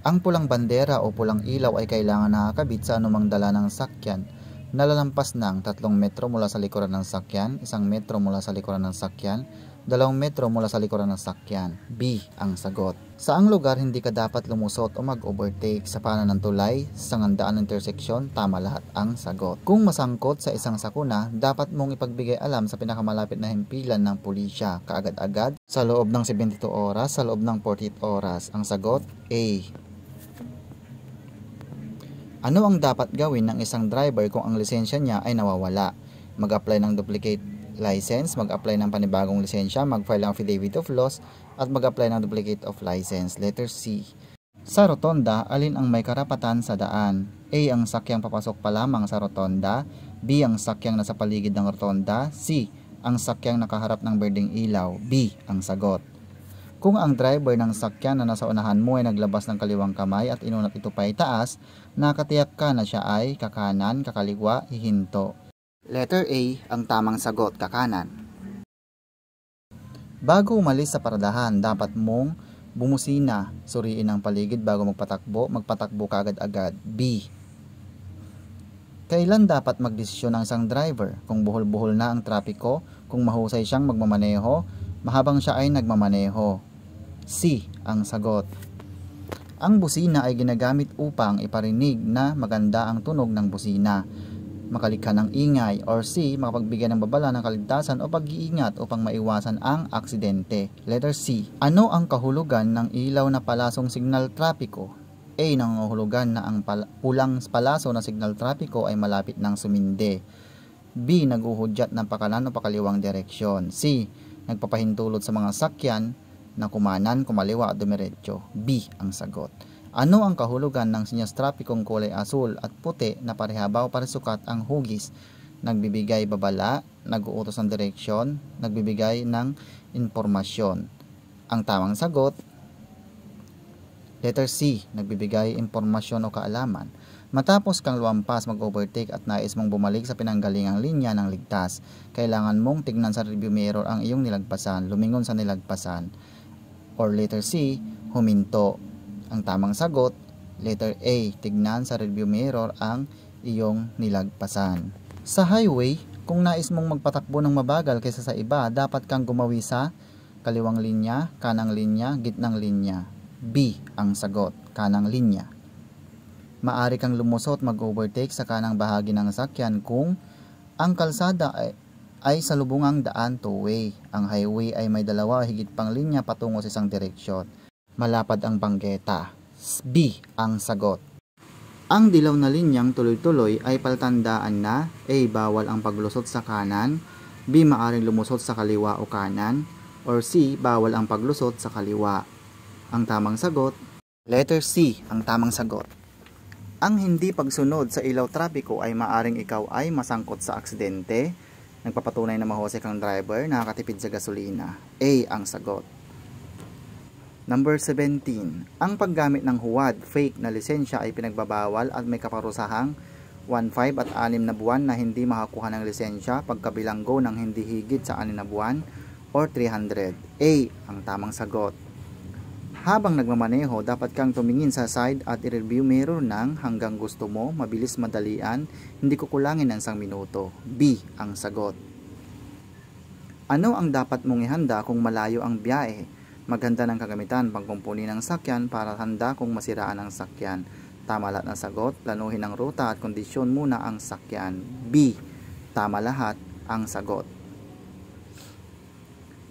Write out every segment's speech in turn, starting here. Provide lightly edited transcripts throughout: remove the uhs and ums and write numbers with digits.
Ang pulang bandera o pulang ilaw ay kailangan nakakabit sa anumang dala ng sakyan na lalampas ng 3 metro mula sa likuran ng sakyan, 1 metro mula sa likuran ng sakyan, 2 metro mula sa likuran ng sakyan. B ang sagot. Saang lugar hindi ka dapat lumusot o mag-overtake? Sa paanan ng tulay, sa ngandaan ng interseksyon, tama lahat ang sagot. Kung masangkot sa isang sakuna, dapat mong ipagbigay alam sa pinakamalapit na himpilan ng pulisya, kaagad-agad, sa loob ng 72 oras, sa loob ng 48 oras. Ang sagot, A. Ano ang dapat gawin ng isang driver kung ang lisensya niya ay nawawala? Mag-apply ng duplicate license, mag-apply ng panibagong lisensya, mag-file ng affidavit of loss, at mag-apply ng duplicate of license. Letter C. Sa rotonda, alin ang may karapatan sa daan? A. Ang sakyang papasok pa lamang sa rotonda. B. Ang sakyang nasa paligid ng rotonda. C. Ang sakyang nakaharap ng berdeng ilaw. B ang sagot. Kung ang driver ng sakyan na nasa unahan mo ay naglabas ng kaliwang kamay at inunat ito pa itaas, nakatiyak ka na siya ay kakanan, kakaliwa, hihinto. Letter A ang tamang sagot, kakanan. Bago umalis sa paradahan, dapat mong bumusina, suriin ang paligid bago magpatakbo ka agad-agad. B. Kailan dapat magdesisyon ang isang driver? Kung buhol-buhol na ang trapiko, kung mahusay siyang magmamaneho, mahabang siya ay nagmamaneho. C ang sagot. Ang busina ay ginagamit upang iparinig na maganda ang tunog ng busina, makalikha ng ingay, or C. makapagbigay ng babala ng kaligtasan o pag-iingat upang maiwasan ang aksidente. Letter C. Ano ang kahulugan ng ilaw na palasong signal trapiko? A. Nangangahulugan na ang pulang palaso na signal trapiko ay malapit ng suminde. B. Naguhudyat ng pakanan o pakaliwang direksyon. C. Nagpapahintulot sa mga sakyan na kumanan, kumaliwa at dumiretso. B ang sagot. Ano ang kahulugan ng sinyas trapikong kulay asul at puti na parehabaw parisukat ang hugis? Nagbibigay babala, nag-uutos ng direksyon, nagbibigay ng impormasyon. Ang tamang sagot, letter C, nagbibigay impormasyon o kaalaman. Matapos kang lumampas, mag-overtake at nais mong bumalik sa pinanggalingang linya ng ligtas, kailangan mong tignan sa review mirror ang iyong nilagpasan, lumingon sa nilagpasan. Or letter C, huminto. Ang tamang sagot, letter A, tignan sa review mirror ang iyong nilagpasan. Sa highway, kung nais mong magpatakbo ng mabagal kaysa sa iba, dapat kang gumawi sa kaliwang linya, kanang linya, gitnang linya. B ang sagot, kanang linya. Maari kang lumusot, mag-overtake sa kanang bahagi ng sakyan kung ang kalsada ay salubungang daan two-way. Ang highway ay may dalawa o higit pang linya patungo sa isang direksyon. Malapad ang banggeta. B ang sagot. Ang dilaw na linyang tuloy-tuloy ay palatandaan na A. Bawal ang paglusot sa kanan, B. Maaring lumusot sa kaliwa o kanan, or C. Bawal ang paglusot sa kaliwa. Ang tamang sagot, letter C ang tamang sagot. Ang hindi pagsunod sa ilaw trapiko ay maaring ikaw ay masangkot sa aksidente, nagpapatunay na mahusay kang driver, nakakatipid sa gasolina. A ang sagot. Number 17. Ang paggamit ng huwad, fake na lisensya ay pinagbabawal at may kaparusahang 1.5 at 6 na buwan na hindi makakuha ng lisensya pagkabilanggo ng hindi higit sa 6 na buwan or 300. A ang tamang sagot. Habang nagmamaneho, dapat kang tumingin sa side at i-review mirror ng hanggang gusto mo, mabilis, madalian, hindi kukulangin ng 1 minuto. B ang sagot. Ano ang dapat mong ihanda kung malayo ang biyahe? Maghanda ng kagamitan pangkumpuni ng sakyan para handa kung masiraan ang sakyan. Tama lahat ng sagot, planuhin ang ruta at kondisyon muna ang sakyan. B. Tama lahat ang sagot.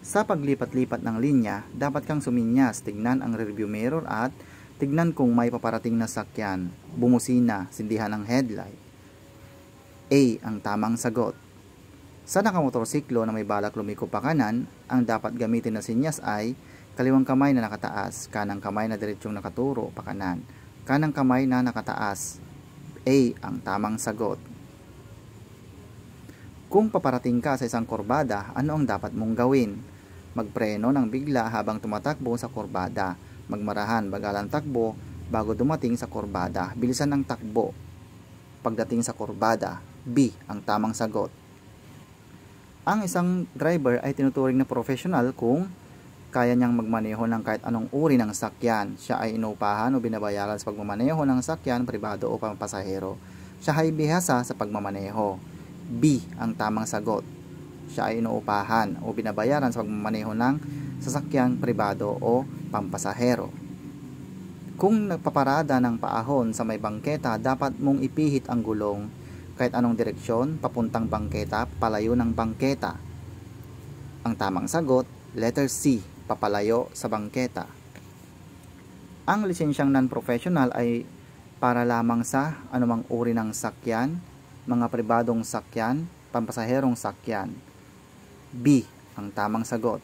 Sa paglipat-lipat ng linya, dapat kang suminyas, tignan ang rearview mirror at tignan kung may paparating na sakyan. Bumusina, sindihan ang headlight. A ang tamang sagot. Sa nakamotorsiklo na may balak lumiko pa kanan, ang dapat gamitin na sinyas ay kaliwang kamay na nakataas, kanang kamay na diretsyong nakaturo pa kanan, kanang kamay na nakataas. A ang tamang sagot. Kung paparating ka sa isang kurbada, ano ang dapat mong gawin? Magpreno ng bigla habang tumatakbo sa kurbada. Magmarahan, bagalang takbo bago dumating sa kurbada. Bilisan ang takbo pagdating sa kurbada. B ang tamang sagot. Ang isang driver ay tinuturing na professional kung kaya niyang magmaneho ng kahit anong uri ng sakyan. Siya ay inuupahan o binabayaran sa pagmamaneho ng sakyan, pribado o pampasahero. Siya ay bihasa sa pagmamaneho. B ang tamang sagot. Siya ay inuupahan o binabayaran sa pagmamaneho ng sasakyan, pribado o pampasahero. Kung nagpaparada ng paahon sa may bangketa, dapat mong ipihit ang gulong kahit anong direksyon, papuntang bangketa, palayo ng bangketa. Ang tamang sagot, letter C, papalayo sa bangketa. Ang lisensyang non-professional ay para lamang sa anumang uri ng sakyan, mga pribadong sakyan, pampasaherong sakyan. B, ang tamang sagot.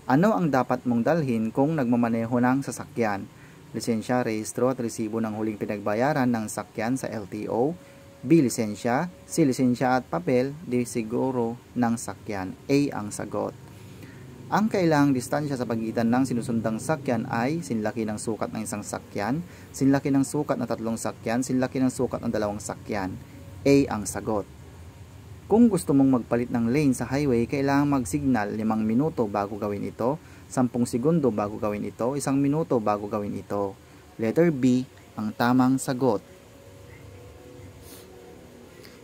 Ano ang dapat mong dalhin kung nagmamaneho ng sasakyan? Lisensya, rehistro at resibo ng huling pinagbayaran ng sakyan sa LTO. B, lisensya. C, lisensya at papel. D, siguro ng sakyan. A ang sagot. Ang kailangang distansya sa pagitan ng sinusundang sakyan ay sinlaki ng sukat ng isang sakyan, sinlaki ng sukat ng tatlong sakyan, sinlaki ng sukat ng dalawang sakyan. A ang sagot. Kung gusto mong magpalit ng lane sa highway, kailangang mag-signal 5 minuto bago gawin ito, 10 segundo bago gawin ito, 1 minuto bago gawin ito. Letter B ang tamang sagot.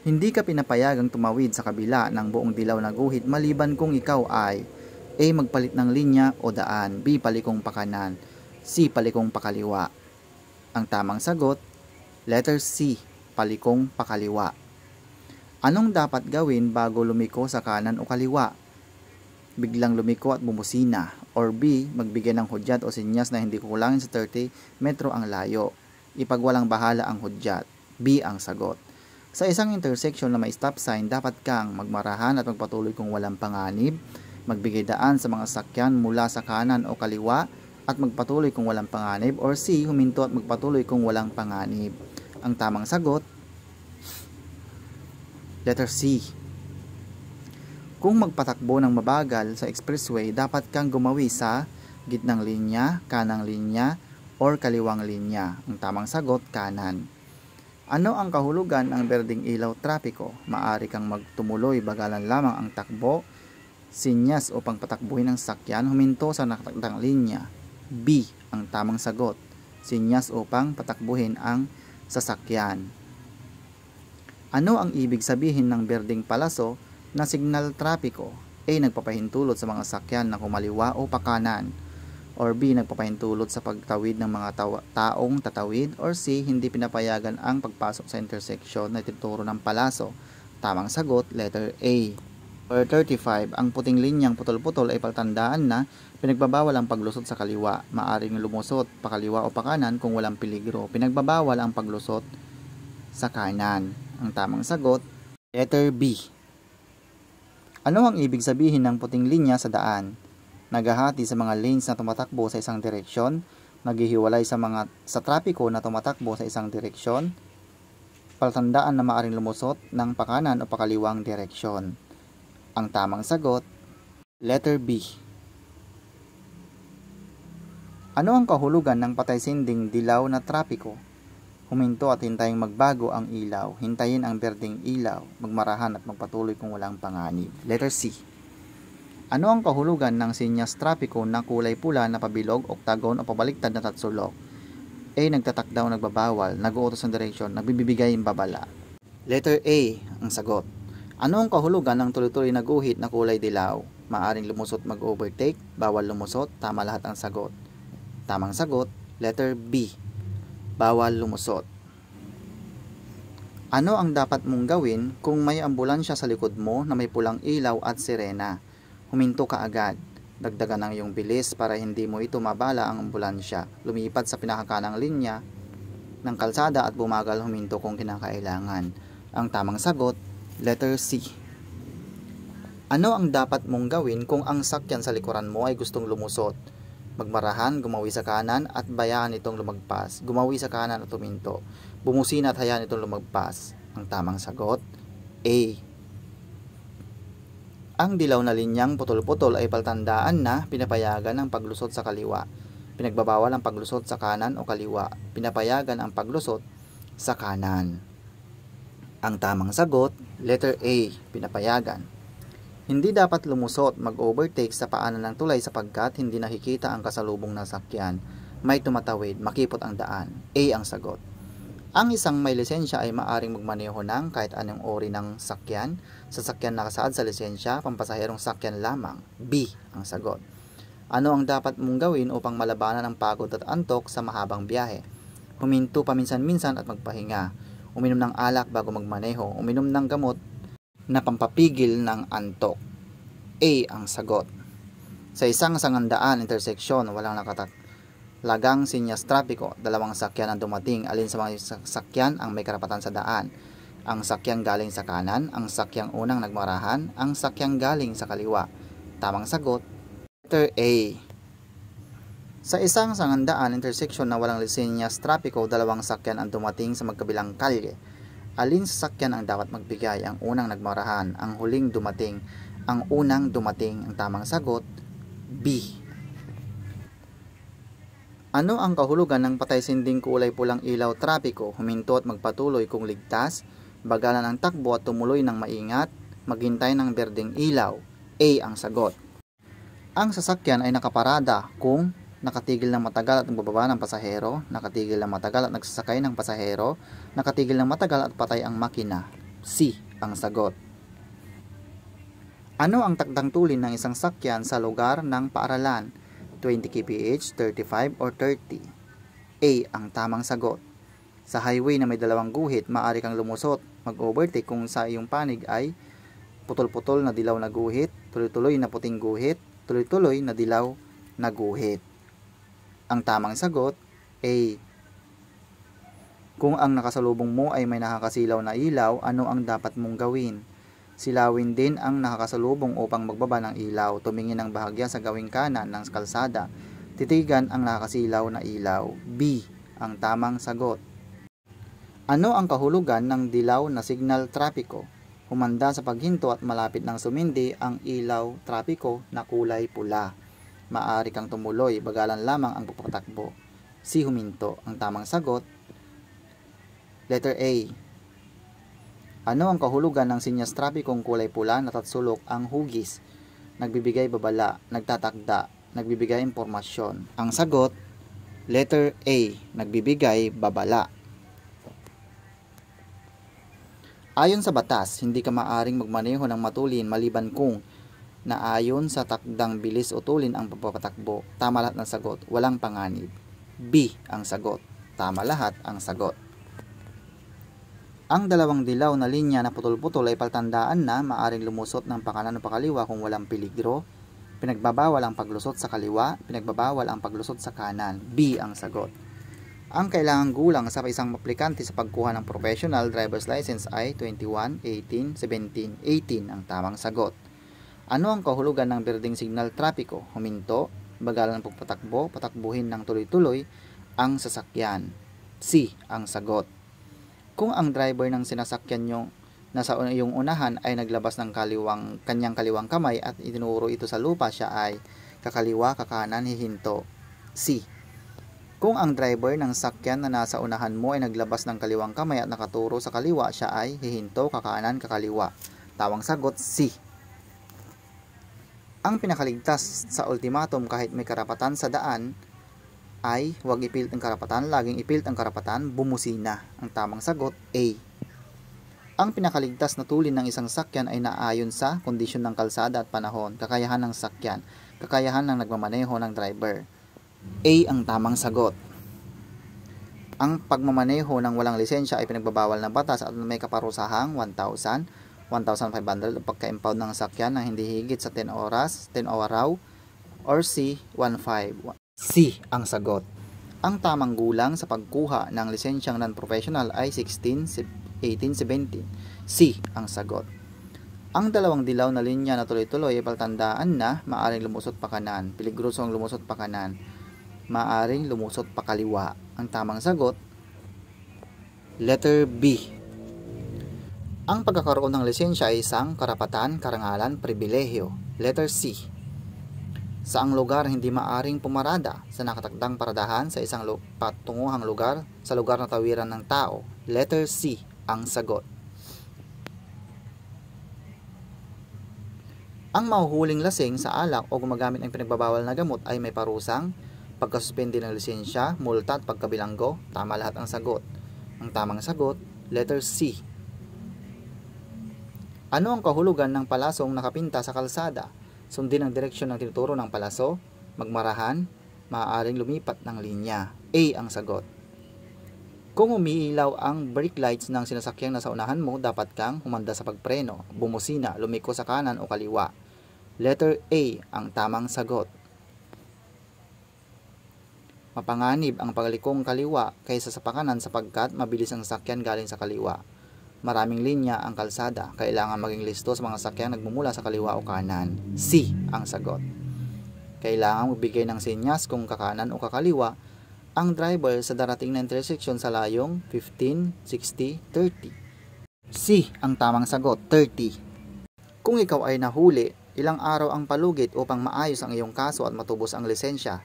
Hindi ka pinapayagang tumawid sa kabila ng buong dilaw na guhit maliban kung ikaw ay A, magpalit ng linya o daan. B, palikong pakanan. C, palikong pakaliwa. Ang tamang sagot, letter C, palikong pakaliwa. Anong dapat gawin bago lumiko sa kanan o kaliwa? Biglang lumiko at bumusina. Or B, magbigay ng hudyat o sinyas na hindi kukulangin sa 30 metro ang layo. Ipagwalang bahala ang hudyat. B ang sagot. Sa isang intersection na may stop sign, dapat kang magmarahan at magpatuloy kung walang panganib, magbigay daan sa mga sakyan mula sa kanan o kaliwa at magpatuloy kung walang panganib, or C, huminto at magpatuloy kung walang panganib. Ang tamang sagot, letter C. Kung magpatakbo ng mabagal sa expressway, dapat kang gumawi sa gitnang linya, kanang linya, or kaliwang linya. Ang tamang sagot, kanan. Ano ang kahulugan ng berdeng ilaw trapiko? Maaari kang magtumuloy, bagalan lamang ang takbo, sinyas upang patakbuhin ang sakyan, huminto sa nakatakdang linya. B ang tamang sagot. Sinyas upang patakbuhin ang sasakyan. Ano ang ibig sabihin ng berdeng palaso na signal trapiko? A, nagpapahintulot sa mga sakyan na kumaliwa o pakanan. Or B, nagpapahintulot sa pagtawid ng mga taong tatawid. Or C, hindi pinapayagan ang pagpasok sa intersection na ituturo ng palaso. Tamang sagot, letter A. Or 35, ang puting linyang putol-putol ay paltandaan na pinagbabawal ang paglusot sa kaliwa. Maaring lumusot pakaliwa o pakanan kung walang peligro. Pinagbabawal ang paglusot sa kanan. Ang tamang sagot, letter B. Ano ang ibig sabihin ng puting linya sa daan? Naghahati sa mga lanes na tumatakbo sa isang direksyon, naghihiwalay sa trapiko na tumatakbo sa isang direksyon, paltandaan na maaring lumusot ng pakanan o pakaliwang direksyon. Ang tamang sagot, letter B. Ano ang kahulugan ng patay-sinding dilaw na trapiko? Huminto at hintayin magbago ang ilaw, hintayin ang berdeng ilaw, magmarahan at magpatuloy kung walang panganib. Letter C. Ano ang kahulugan ng sinyas trapiko na kulay pula na pabilog, oktagon o pabaliktad na tatsulok? A, nagtatakdaw, nagbabawal, nag-uutos ng direksyon, nagbibigay ng babala. Letter A ang sagot. Ano ang kahulugan ng tuloy-tuloy na guhit na kulay dilaw? Maaring lumusot, mag-overtake, bawal lumusot, tama lahat ang sagot. Tamang sagot, letter B. Bawal lumusot. Ano ang dapat mong gawin kung may ambulansya sa likod mo na may pulang ilaw at sirena? Huminto ka agad. Dagdagan ang iyong bilis para hindi mo ito mabala ang ambulansya. Lumipat sa pinakakanang linya ng kalsada at bumagal, huminto kung kinakailangan. Ang tamang sagot, letter C. Ano ang dapat mong gawin kung ang sakyan sa likuran mo ay gustong lumusot? Magmarahan, gumawi sa kanan at bayaan itong lumagpas. Gumawi sa kanan at huminto. Bumusina at hayaan itong lumagpas. Ang tamang sagot, A. Ang dilaw na linyang putol-putol ay paltandaan na pinapayagan ang paglusot sa kaliwa. Pinagbabawal ang paglusot sa kanan o kaliwa. Pinapayagan ang paglusot sa kanan. Ang tamang sagot, letter A, pinapayagan. Hindi dapat lumusot, mag-overtake sa paanan ng tulay sapagkat hindi nakikita ang kasalubong ng sakyan. May tumatawid, makipot ang daan. A ang sagot. Ang isang may lisensya ay maaring magmaneho ng kahit anong uri ng sakyan. Sasakyan nakasaad sa lisensya, pampasaherong sakyan lamang. B ang sagot. Ano ang dapat mong gawin upang malabanan ang pagod at antok sa mahabang biyahe? Huminto paminsan-minsan at magpahinga. Uminom ng alak bago magmaneho. Uminom ng gamot na pampapigil ng antok. A ang sagot. Sa isang sangandaan interseksyon, walang nakatalagang sinyas trapiko, dalawang sakyan ang dumating. Alin sa mga sakyan ang may karapatan sa daan? Ang sakyang galing sa kanan, ang sakyang unang nagmarahan, ang sakyang galing sa kaliwa. Tamang sagot, letter A. Sa isang sangandaan interseksyon na walang sinyas trapiko, dalawang sakyan ang dumating sa magkabilang kalye. Alin sa sakyan ang dapat magbigay? Ang unang nagmarahan, ang huling dumating, ang unang dumating. Ang tamang sagot, B. Ano ang kahulugan ng patay-sinding kulay pulang ilaw trapiko? Huminto at magpatuloy kung ligtas, bagalan ang takbo at tumuloy ng maingat, maghintay ng berdeng ilaw. A ang sagot. Ang sasakyan ay nakaparada kung nakatigil ng matagal at nagbababa ng pasahero, nakatigil ng matagal at nagsasakay ng pasahero, nakatigil ng matagal at patay ang makina. C ang sagot. Ano ang takdang tulin ng isang sakyan sa lugar ng paaralan? 20 kph, 35 or 30? A ang tamang sagot. Sa highway na may dalawang guhit, maaari kang lumusot, mag-overtake kung sa iyong panig ay putol-putol na dilaw na guhit, tuloy-tuloy na puting guhit, tuloy-tuloy na dilaw na guhit. Ang tamang sagot, A. Kung ang nakasalubong mo ay may nakakasilaw na ilaw, ano ang dapat mong gawin? Silawin din ang nakakasalubong upang magbaba ng ilaw, tumingin ng bahagya sa gawing kanan ng kalsada, titigan ang nakakasilaw na ilaw. B. Ang tamang sagot. Ano ang kahulugan ng dilaw na signal trapiko? Humanda sa paghinto at malapit ng sumindi ang ilaw trapiko na kulay pula. Maaari kang tumuloy, bagalan lamang ang pagpapatakbo. C. Huminto. Ang tamang sagot, letter A. Ano ang kahulugan ng sinyas trapikong kulay pula na tatsulok? Ang hugis, nagbibigay babala, nagtatakda, nagbibigay impormasyon. Ang sagot, letter A. Nagbibigay babala. Ayon sa batas, hindi ka maaring magmaneho ng matulin maliban kung na ayon sa takdang bilis o tulin ang pagpapatakbo. Tama lahat ng sagot, walang panganib. B ang sagot. Tama lahat ang sagot. Ang dalawang dilaw na linya na putol-putol ay paltandaan na maaring lumusot ng pakanan o pakaliwa kung walang peligro. Pinagbabawal ang paglusot sa kaliwa, pinagbabawal ang paglusot sa kanan. B ang sagot. Ang kailangang gulang sa isang aplikante sa pagkuha ng professional driver's license ay 21, 18, 17, 18 ang tamang sagot. Ano ang kahulugan ng berdeng signal trapiko? Huminto, bagalan ng pagpatakbo, patakbuhin ng tuloy-tuloy ang sasakyan. C ang sagot. Kung ang driver ng sinasakyan nyo nasa iyong unahan ay naglabas ng kanyang kaliwang kamay at itinuro ito sa lupa, siya ay kakaliwa, kakanan, hihinto. C. Kung ang driver ng sakyan na nasa unahan mo ay naglabas ng kaliwang kamay at nakaturo sa kaliwa, siya ay hihinto, kakanan, kakaliwa. Tawang sagot, C. Ang pinakaligtas sa ultimatum kahit may karapatan sa daan ay huwag ipilit ang karapatan, laging ipilit ang karapatan, bumusina. Ang tamang sagot, A. Ang pinakaligtas na tulin ng isang sakyan ay naayon sa kondisyon ng kalsada at panahon, kakayahan ng sakyan, kakayahan ng nagmamaneho ng driver. A ang tamang sagot. Ang pagmamaneho ng walang lisensya ay pinagbabawal ng batas at may kaparusahang 1,000, 1,500 o pagka-impound ng sakyan na hindi higit sa 10 araw, or C, 1,500. C ang sagot. Ang tamang gulang sa pagkuha ng lisensyang non-professional ay 16, 18, 17. C ang sagot. Ang dalawang dilaw na linya na tuloy-tuloy ay paltandaan na maaring lumusot pa kanan, peligroso ang lumusot pa kanan, maaring lumusot pa kaliwa. Ang tamang sagot, letter B. Ang pagkakaroon ng lisensya ay isang karapatan, karangalan, pribilehyo. Letter C. Saang lugar hindi maaring pumarada? Sa nakatakdang paradahan, sa isang patunguhang lugar, sa lugar na tawiran ng tao. Letter C ang sagot. Ang mahuhuling lasing sa alak o gumagamit ng pinagbabawal na gamot ay may parusang pagkasuspende ng lisensya, multa at pagkabilanggo. Tama lahat ang sagot. Ang tamang sagot, letter C. Ano ang kahulugan ng palasong nakapinta sa kalsada? Sundin ang direksyon ng tinuturo ng palaso, magmarahan, maaaring lumipat ng linya. A ang sagot. Kung umiilaw ang brake lights ng sinasakyang nasa unahan mo, dapat kang humanda sa pagpreno, bumusina, lumiko sa kanan o kaliwa. Letter A ang tamang sagot. Mapanganib ang paglikong kaliwa kaysa sa pakanan sapagkat mabilis ang sasakyan galing sa kaliwa. Maraming linya ang kalsada, kailangan maging listo sa mga sakyang nagmumula sa kaliwa o kanan. C ang sagot. Kailangan magbigay ng senyas kung kakanan o kakaliwa ang driver sa darating na intersection sa layong 15, 60, 30. C ang tamang sagot, 30. Kung ikaw ay nahuli, ilang araw ang palugit upang maayos ang iyong kaso at matubos ang lisensya?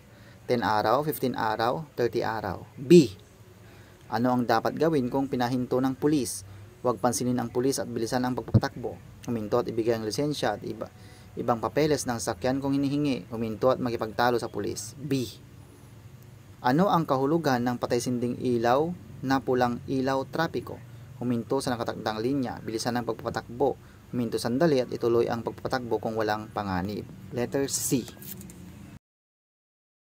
10 araw, 15 araw, 30 araw. B. Ano ang dapat gawin kung pinahinto ng pulis? Huwag pansinin ang pulis at bilisan ang pagpapatakbo. Huminto at ibigay ang lisensya at ibang papeles ng sakyan kung hinihingi. Huminto at makipagtalo sa pulis. B. Ano ang kahulugan ng patay-sinding ilaw na pulang ilaw trapiko? Huminto sa nakatakdang linya, bilisan ang pagpapatakbo, huminto sandali at ituloy ang pagpapatakbo kung walang panganib. Letter C.